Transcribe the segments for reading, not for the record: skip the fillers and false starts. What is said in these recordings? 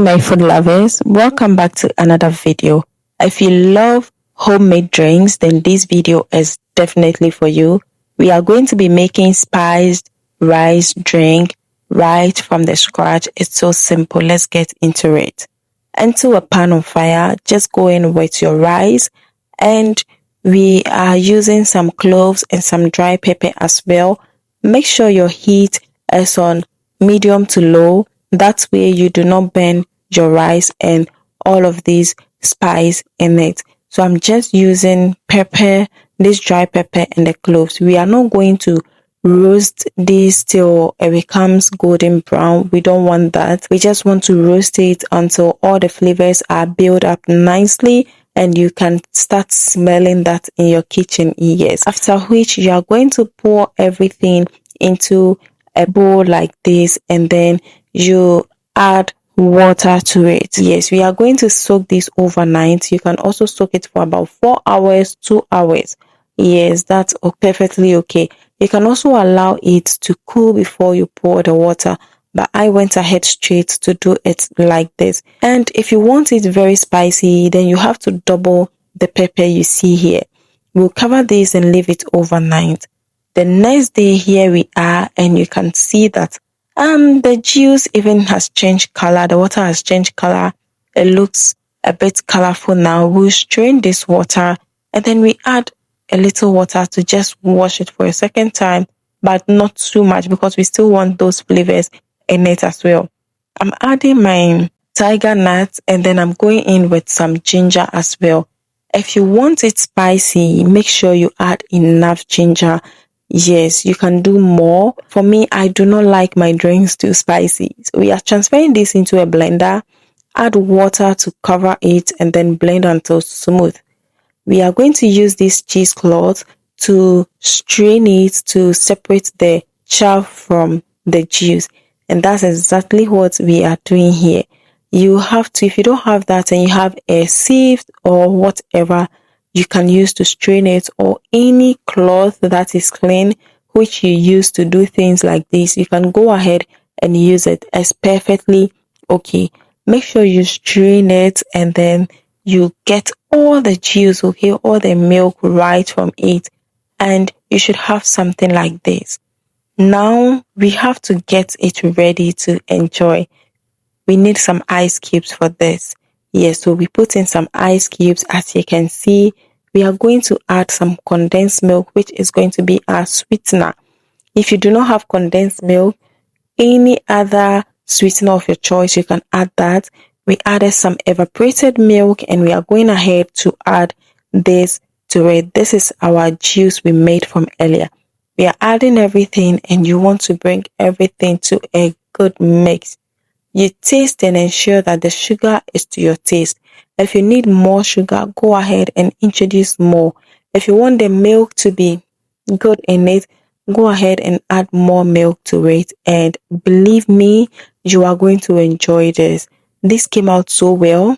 my food lovers, welcome back to another video. If you love homemade drinks, then this video is definitely for you. We are going to be making spiced rice drink right from the scratch. It's so simple. Let's get into it. Into a pan on fire, just go in with your rice, and we are using some cloves and some dry pepper as well. Make sure your heat is on medium to low. That way you do not burn your rice and all of these spice in it. So I'm just using pepper, this dry pepper and the cloves. We are not going to roast this till it becomes golden brown. We don't want that. We just want to roast it until all the flavors are built up nicely and you can start smelling that in your kitchen. Yes. After which you are going to pour everything into a bowl like this, and then you add water to it. Yes, we are going to soak this overnight. You can also soak it for about 4 hours, 2 hours. Yes, that's perfectly okay. You can also allow it to cool before you pour the water, but I went ahead straight to do it like this. And if you want it very spicy, then you have to double the pepper you see here. We'll cover this and leave it overnight. The next day, here we are, and you can see that the juice even has changed color. The water has changed color. It looks a bit colorful now. We'll strain this water, and then we add a little water to just wash it for a second time, but not too much because we still want those flavors in it as well. I'm adding my tiger nuts, and then I'm going in with some ginger as well. If you want it spicy, make sure you add enough ginger. Yes, you can do more. For me, I do not like my drinks too spicy. So we are transferring this into a blender, add water to cover it, and then blend until smooth. We are going to use this cheesecloth to strain it to separate the chaff from the juice. And that's exactly what we are doing here. You have to, if you don't have that and you have a sieve or whatever, you can use to strain it, or any cloth that is clean, which you use to do things like this. You can go ahead and use it. It's perfectly okay. Make sure you strain it and then you get all the juice, okay, all the milk right from it. And you should have something like this. Now we have to get it ready to enjoy. We need some ice cubes for this. Yes, so we put in some ice cubes. As you can see, we are going to add some condensed milk, which is going to be our sweetener. If you do not have condensed milk, any other sweetener of your choice, you can add that. We added some evaporated milk, and we are going ahead to add this to it. This is our juice we made from earlier. We are adding everything, and you want to bring everything to a good mix. You taste and ensure that the sugar is to your taste. If you need more sugar, go ahead and introduce more. If you want the milk to be good in it, go ahead and add more milk to it. And believe me, you are going to enjoy this. This came out so well.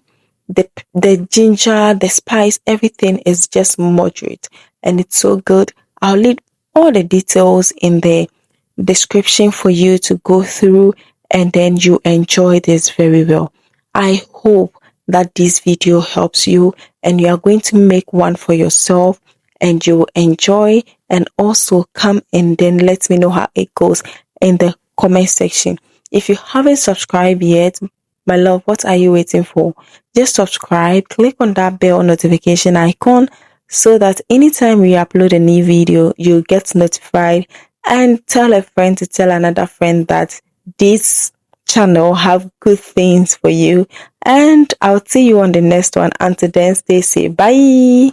The ginger, the spice, everything is just moderate and it's so good. I'll leave all the details in the description for you to go through, and then you enjoy this very well. I hope that this video helps you and you are going to make one for yourself and you will enjoy, and also come and then let me know how it goes in the comment section. If you haven't subscribed yet, my love, what are you waiting for? Just subscribe, click on that bell notification icon so that anytime we upload a new video, you get notified, and tell a friend to tell another friend that this channel have good things for you. And I'll see you on the next one. Until then, stay safe. Bye.